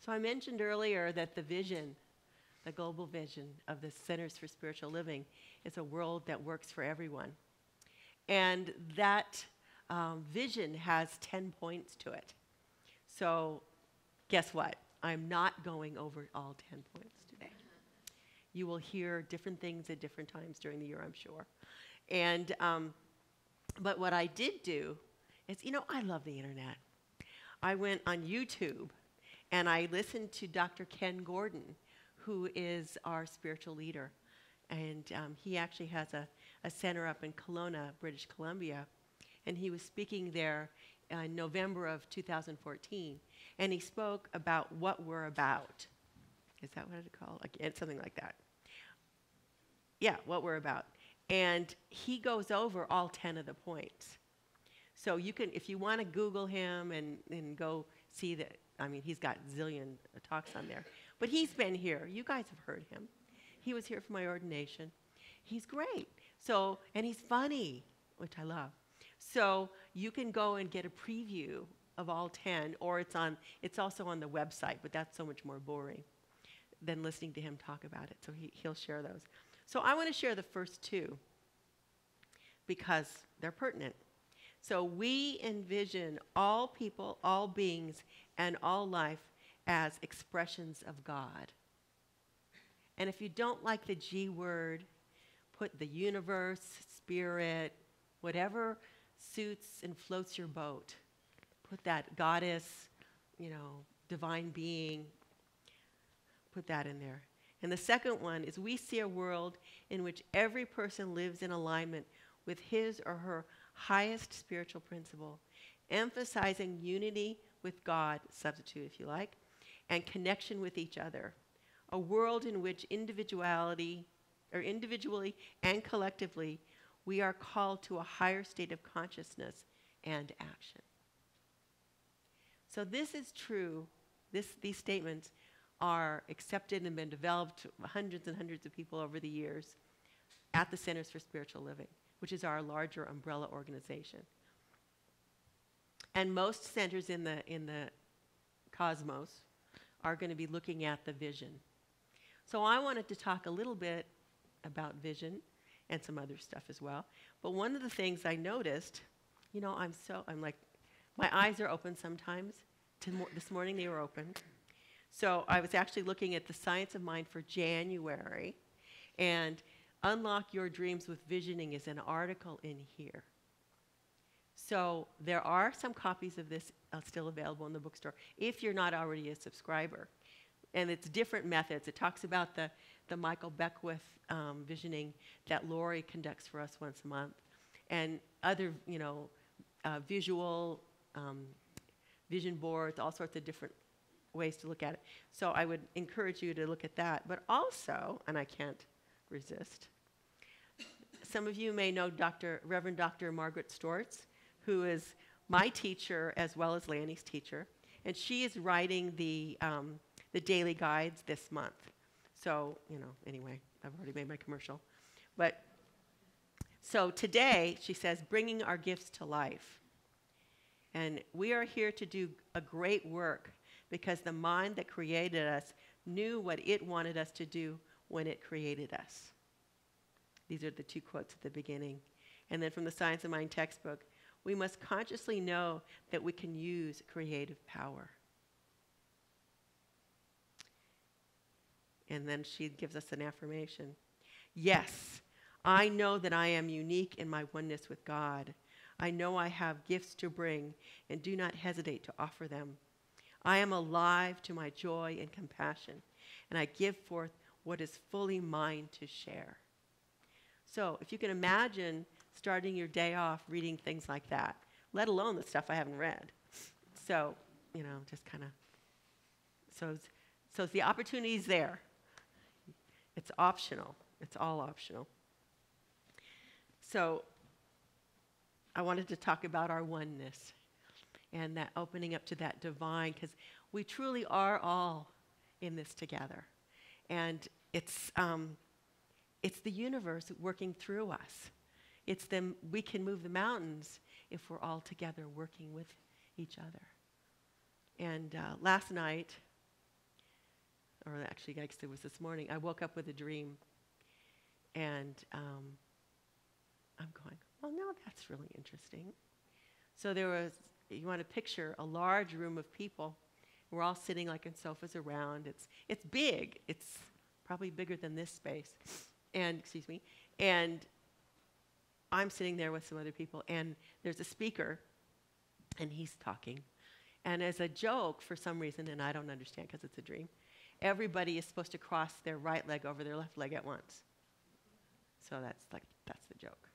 So I mentioned earlier that the vision, the global vision of the Centers for Spiritual Living is a world that works for everyone. And that vision has 10 points to it. So guess what? I'm not going over all 10 points today. You will hear different things at different times during the year, I'm sure. And but what I did do is, I love the internet. I went on YouTube and I listened to Dr. Ken Gordon, who is our spiritual leader. And he actually has a center up in Kelowna, British Columbia. And he was speaking there in November of 2014. And he spoke about what we're about. Is that what it's called? It's something like that. Yeah, what we're about. And he goes over all 10 of the points. So you can, if you want to Google him and go see that, he's got zillion talks on there. But he's been here. You guys have heard him. He was here for my ordination. He's great. So, and he's funny, which I love. So you can go and get a preview of all 10, or it's also on the website, but that's so much more boring than listening to him talk about it. So he'll share those. So I want to share the first two because they're pertinent. So we envision all people, all beings, and all life as expressions of God. And if you don't like the G word, put the universe, spirit, whatever suits and floats your boat. Put that goddess, divine being, put that in there. And the second one is we see a world in which every person lives in alignment with his or her highest spiritual principle, emphasizing unity with God, substitute if you like, and connection with each other. A world in which individually and collectively, we are called to a higher state of consciousness and action. So this is true. These statements are accepted and been developed hundreds and hundreds of people over the years at the Centers for Spiritual Living, which is our larger umbrella organization. And most centers in the cosmos are going to be looking at the vision. So I wanted to talk a little bit about vision and some other stuff as well. But one of the things I noticed, I'm like, my eyes are open sometimes. This morning they were open. So I was actually looking at the Science of Mind for January, and Unlock Your Dreams with Visioning is an article in here. So there are some copies of this still available in the bookstore if you're not already a subscriber. And it's different methods. It talks about the Michael Beckwith visioning that Lori conducts for us once a month, and other, visual vision boards, all sorts of different ways to look at it. So I would encourage you to look at that. But also, and I can't resist, some of you may know Reverend Dr. Margaret Stortz, who is my teacher as well as Lanny's teacher, and she is writing the daily guides this month. So, anyway, I've already made my commercial. But so today, she says, bringing our gifts to life. And we are here to do a great work because the mind that created us knew what it wanted us to do when it created us. These are the two quotes at the beginning. And then from the Science of Mind textbook, we must consciously know that we can use creative power. And then she gives us an affirmation. Yes, I know that I am unique in my oneness with God. I know I have gifts to bring and do not hesitate to offer them. I am alive to my joy and compassion, and I give forth what is fully mine to share. So if you can imagine starting your day off reading things like that, let alone the stuff I haven't read. So, just kind of, so the opportunity's there. It's optional. It's all optional. So I wanted to talk about our oneness and that opening up to that divine, because we truly are all in this together. And it's the universe working through us. We can move the mountains if we're all together working with each other. And last night, or actually, I guess it was this morning, I woke up with a dream, and I'm going, well, now that's really interesting. So there was, you want to picture a large room of people. We're all sitting like in sofas around. It's big. It's probably bigger than this space. And, excuse me, and I'm sitting there with some other people, and there's a speaker, and he's talking. And as a joke, for some reason, and I don't understand because it's a dream, everybody is supposed to cross their right leg over their left leg at once. So that's the joke.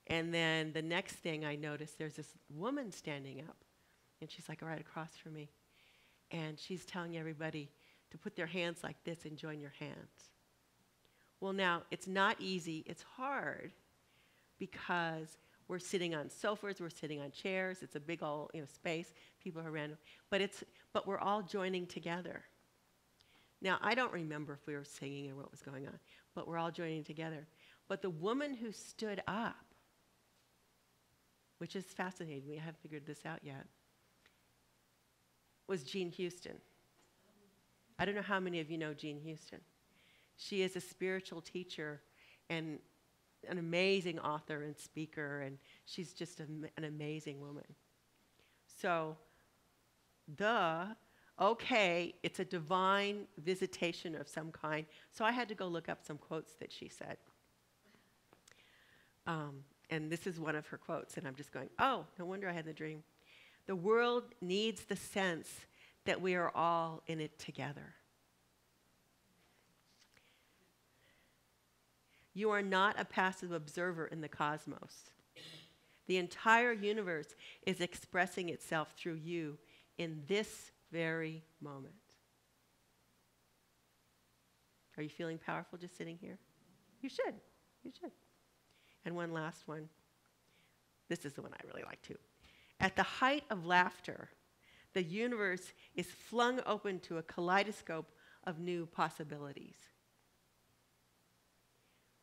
And then the next thing I noticed, there's this woman standing up, and she's like right across from me. And she's telling everybody to put their hands like this and join your hands. Well, now, it's not easy. It's hard because we're sitting on sofas, we're sitting on chairs. It's a big old space. People are random. But we're all joining together. Now, I don't remember if we were singing or what was going on, but we're all joining together. But the woman who stood up, which is fascinating, we haven't figured this out yet, was Jean Houston. I don't know how many of you know Jean Houston. She is a spiritual teacher and an amazing author and speaker, and she's just an amazing woman. So, okay, it's a divine visitation of some kind. So I had to go look up some quotes that she said. And this is one of her quotes, and I'm just going, oh, no wonder I had the dream. The world needs the sense that we are all in it together. You are not a passive observer in the cosmos. The entire universe is expressing itself through you in this very moment. Are you feeling powerful just sitting here? You should. You should. And one last one. This is the one I really like too. At the height of laughter, the universe is flung open to a kaleidoscope of new possibilities.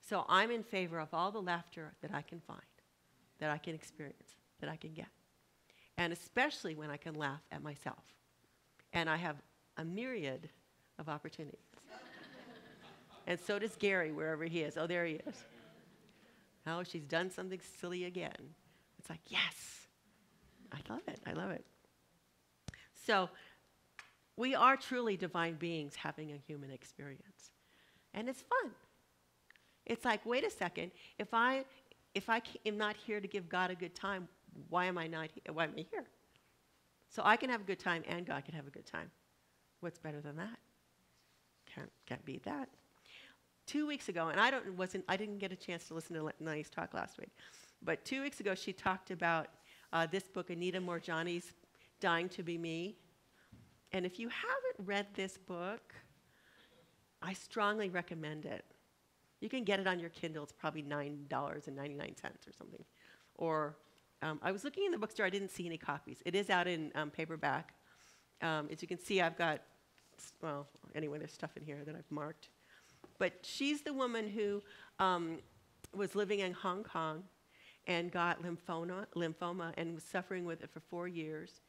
So I'm in favor of all the laughter that I can find, that I can experience, that I can get. And especially when I can laugh at myself. And I have a myriad of opportunities. And so does Gary, wherever he is. Oh, there he is. Oh, she's done something silly again. It's like, yes. I love it. I love it. So we are truly divine beings having a human experience. And it's fun. It's like, wait a second. If I am not here to give God a good time, why am I here? So I can have a good time and God can have a good time. What's better than that? Can't beat that. 2 weeks ago, and I didn't get a chance to listen to Lenny's talk last week, but 2 weeks ago she talked about this book, Anita Moorjani's Dying to Be Me. And if you haven't read this book, I strongly recommend it. You can get it on your Kindle. It's probably $9.99 or something. Or I was looking in the bookstore. I didn't see any copies. It is out in paperback. As you can see, I've got, well, anyway, there's stuff in here that I've marked. But she's the woman who was living in Hong Kong and got lymphoma and was suffering with it for 4 years.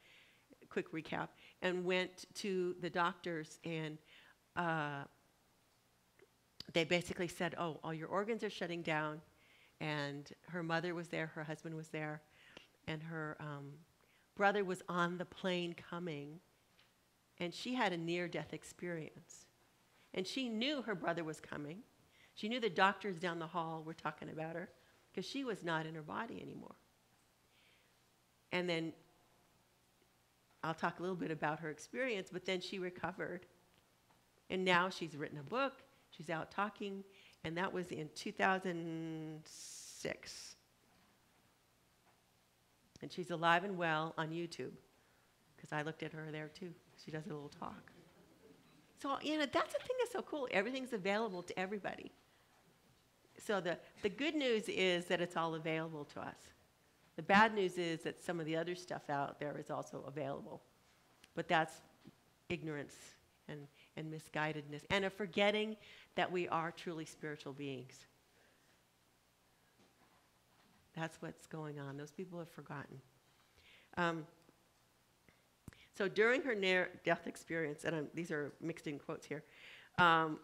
Quick recap. And went to the doctors, and they basically said, oh, all your organs are shutting down. And her mother was there, her husband was there, and her brother was on the plane coming. And she had a near-death experience. And she knew her brother was coming. She knew the doctors down the hall were talking about her because she was not in her body anymore. And then I'll talk a little bit about her experience, but then she recovered. And now she's written a book. She's out talking, and that was in 2006. And she's alive and well on YouTube because I looked at her there too. She does a little talk. So, that's the thing that's so cool. Everything's available to everybody. So the good news is that it's all available to us. The bad news is that some of the other stuff out there is also available. But that's ignorance and misguidedness and a forgetting that we are truly spiritual beings. That's what's going on. Those people have forgotten. So during her near-death experience, and these are mixed in quotes here,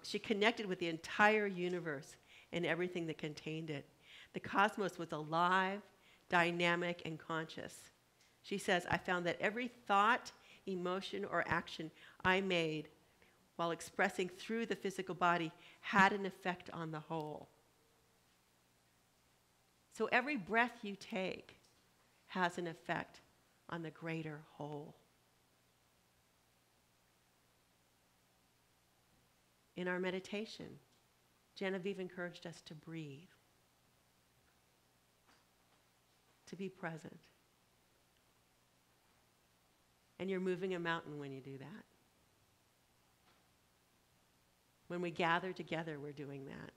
she connected with the entire universe and everything that contained it. The cosmos was alive, dynamic, and conscious. She says, I found that every thought, emotion, or action I made while expressing through the physical body had an effect on the whole. So every breath you take has an effect on the greater whole. In our meditation, Genevieve encouraged us to breathe, to be present. And you're moving a mountain when you do that. When we gather together, we're doing that.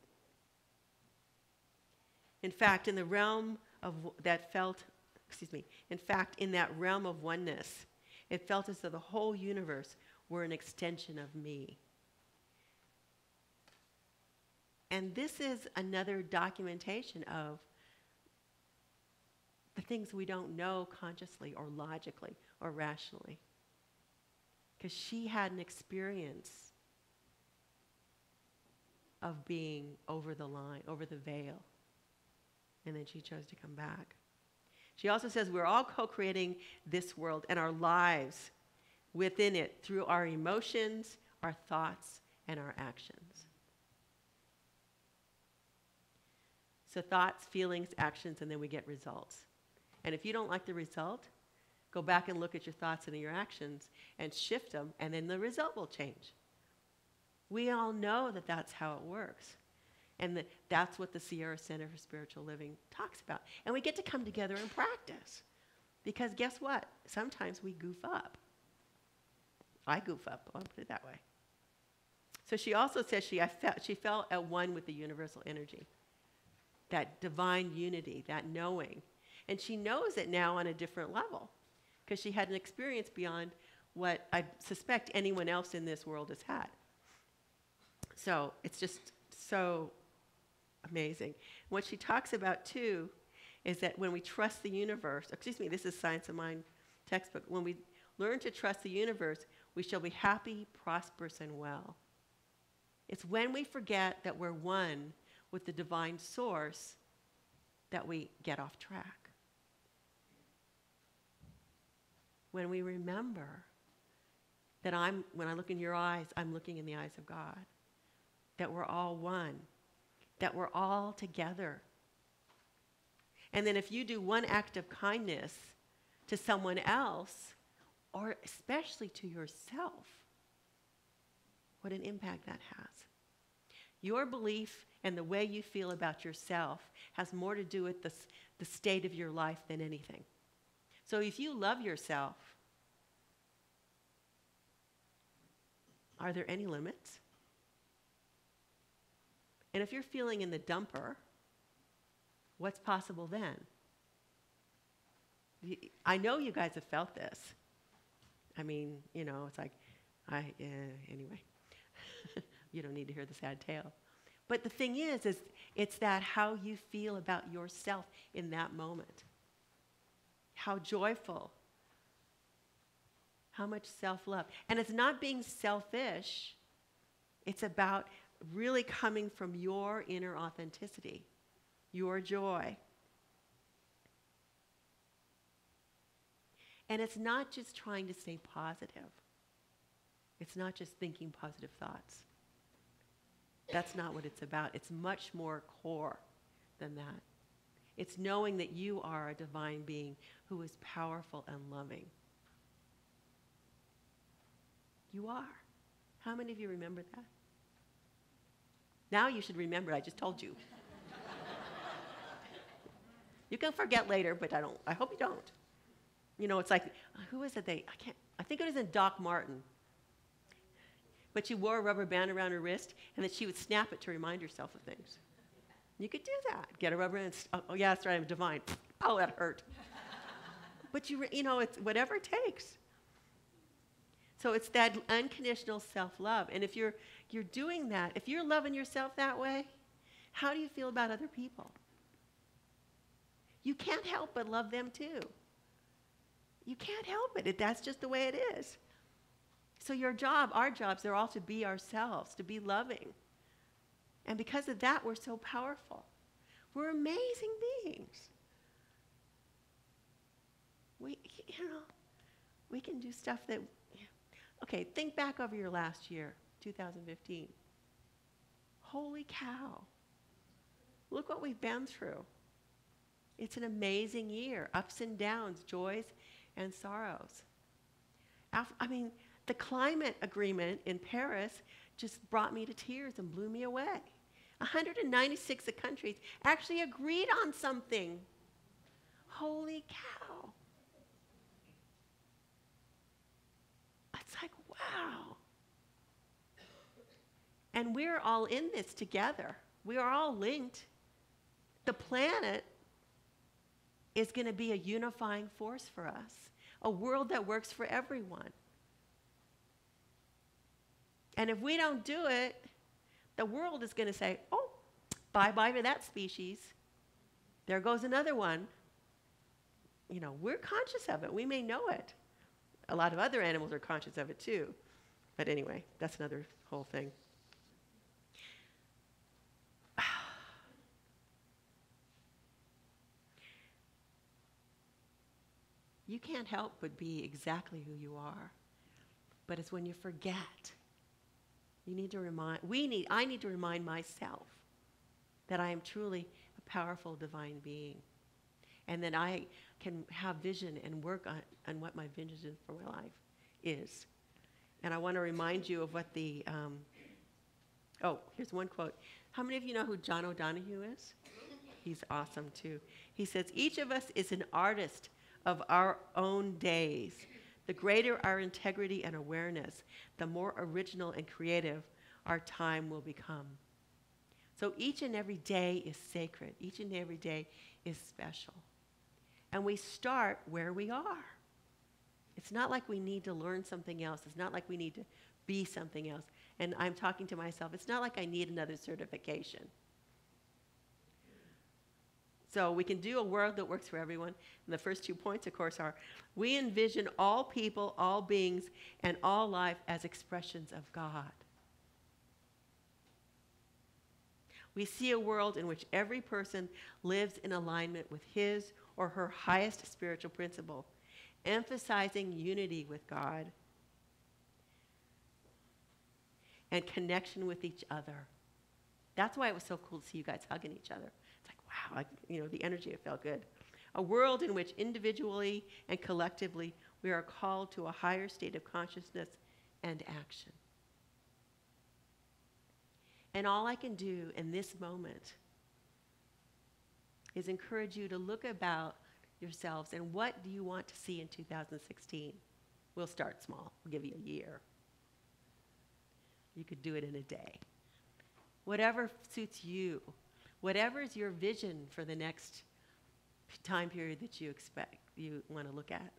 In fact, in the realm of in that realm of oneness, it felt as though the whole universe were an extension of me. And this is another documentation of the things we don't know consciously or logically or rationally. Because she had an experience of being over the line, over the veil. And then she chose to come back. She also says we're all co-creating this world and our lives within it through our emotions, our thoughts, and our actions. So thoughts, feelings, actions, and then we get results. And if you don't like the result, go back and look at your thoughts and your actions and shift them, and then the result will change. We all know that that's how it works. And that's what the Sierra Center for Spiritual Living talks about. And we get to come together and practice. Because guess what? Sometimes we goof up. I goof up, I'll put it that way. So she also says she felt at one with the universal energy. That divine unity, that knowing. And she knows it now on a different level. Because she had an experience beyond what I suspect anyone else in this world has had. So it's just so amazing. What she talks about, too, is that when we trust the universe, this is Science of Mind textbook, when we learn to trust the universe, we shall be happy, prosperous, and well. It's when we forget that we're one with the divine source that we get off track. When we remember that when I look in your eyes, I'm looking in the eyes of God. That we're all one. That we're all together. And then if you do one act of kindness to someone else, or especially to yourself, what an impact that has. Your belief and the way you feel about yourself has more to do with the state of your life than anything. So if you love yourself, are there any limits? And if you're feeling in the dumper, what's possible then? I know you guys have felt this. I mean, it's like, anyway. You don't need to hear the sad tale. But the thing is it's that how you feel about yourself in that moment. How joyful. How much self-love. And it's not being selfish. It's about really coming from your inner authenticity, your joy. And it's not just trying to stay positive. It's not just thinking positive thoughts. That's not what it's about. It's much more core than that. It's knowing that you are a divine being who is powerful and loving. You are. How many of you remember that? Now you should remember it. I just told you. You can forget later, but I hope you don't. It's like, who is it? I think it was in Doc Martin. But she wore a rubber band around her wrist, and that she would snap it to remind herself of things. You could do that. Get a rubber band. Oh yeah, that's right. I'm divine. Oh, that hurt. But it's whatever it takes. So it's that unconditional self-love. And if you're doing that, if you're loving yourself that way, how do you feel about other people? You can't help but love them too. You can't help it. That's just the way it is. So your job, our jobs, are all to be ourselves, to be loving. And because of that, we're so powerful. We're amazing beings. We can do stuff that, okay, think back over your last year, 2015. Holy cow. Look what we've been through. It's an amazing year, ups and downs, joys and sorrows. The climate agreement in Paris just brought me to tears and blew me away. 196 countries actually agreed on something. Holy cow. It's like, wow. And we're all in this together. We are all linked. The planet is going to be a unifying force for us, a world that works for everyone. And if we don't do it, the world is going to say, oh, bye-bye to that species. There goes another one. We're conscious of it. We may know it. A lot of other animals are conscious of it too. But anyway, that's another whole thing. You can't help but be exactly who you are. But it's when you forget. I need to remind myself that I am truly a powerful divine being. And that I can have vision and work on what my vision for my life is. And I want to remind you of what here's one quote. How many of you know who John O'Donohue is? He's awesome too. He says, each of us is an artist of our own days. The greater our integrity and awareness, the more original and creative our time will become. So each and every day is sacred. Each and every day is special. And we start where we are. It's not like we need to learn something else. It's not like we need to be something else. And I'm talking to myself, it's not like I need another certification. So we can do a world that works for everyone. And the first 2 points, of course, are we envision all people, all beings, and all life as expressions of God. We see a world in which every person lives in alignment with his or her highest spiritual principle, emphasizing unity with God and connection with each other. That's why it was so cool to see you guys hugging each other. It's like, wow, the energy, it felt good. A world in which individually and collectively we are called to a higher state of consciousness and action. And all I can do in this moment is encourage you to look about yourselves and what do you want to see in 2016? We'll start small. We'll give you a year. You could do it in a day. Whatever suits you. Whatever is your vision for the next time period that you want to look at.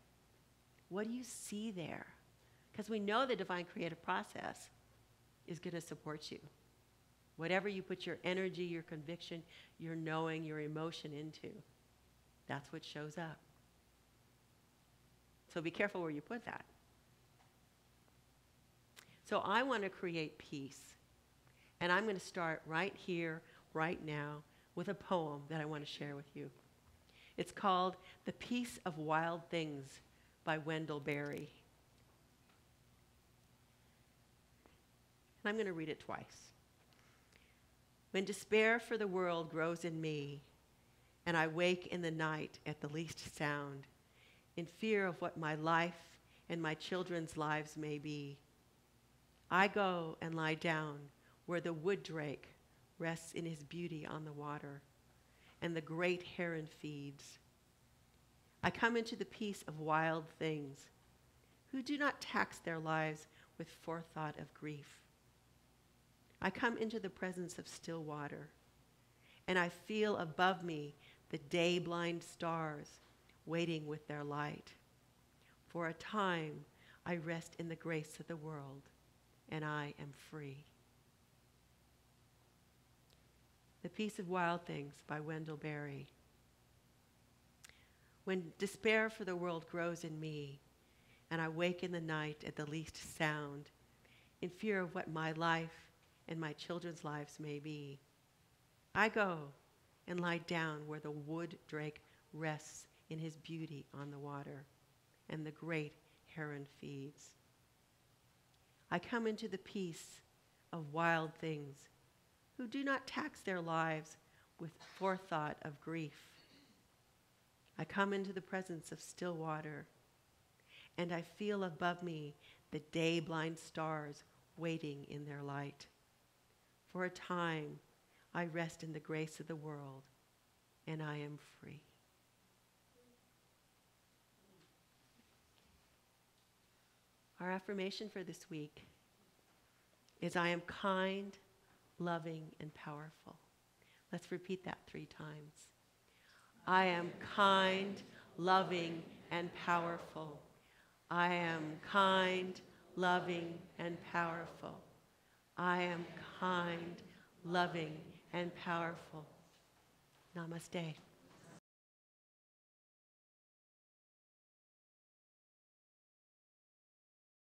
What do you see there? Because we know the divine creative process is going to support you. Whatever you put your energy, your conviction, your knowing, your emotion into, that's what shows up. So be careful where you put that. So I want to create peace. And I'm going to start right here, right now, with a poem that I want to share with you. It's called The Peace of Wild Things by Wendell Berry. And I'm going to read it twice. When despair for the world grows in me, and I wake in the night at the least sound, in fear of what my life and my children's lives may be, I go and lie down where the wood drake rests in his beauty on the water, and the great heron feeds. I come into the peace of wild things, who do not tax their lives with forethought of grief. I come into the presence of still water, and I feel above me the day-blind stars waiting with their light. For a time, I rest in the grace of the world, and I am free. The Peace of Wild Things by Wendell Berry. When despair for the world grows in me, and I wake in the night at the least sound, in fear of what my life and my children's lives may be, I go and lie down where the wood drake rests in his beauty on the water, and the great heron feeds. I come into the peace of wild things who do not tax their lives with forethought of grief. I come into the presence of still water, and I feel above me the day-blind stars waiting in their light. For a time, I rest in the grace of the world, and I am free. Our affirmation for this week is I am kind, loving, and powerful. Let's repeat that 3 times. I am kind, loving, and powerful. I am kind, loving, and powerful. I am kind, loving, and powerful. Namaste.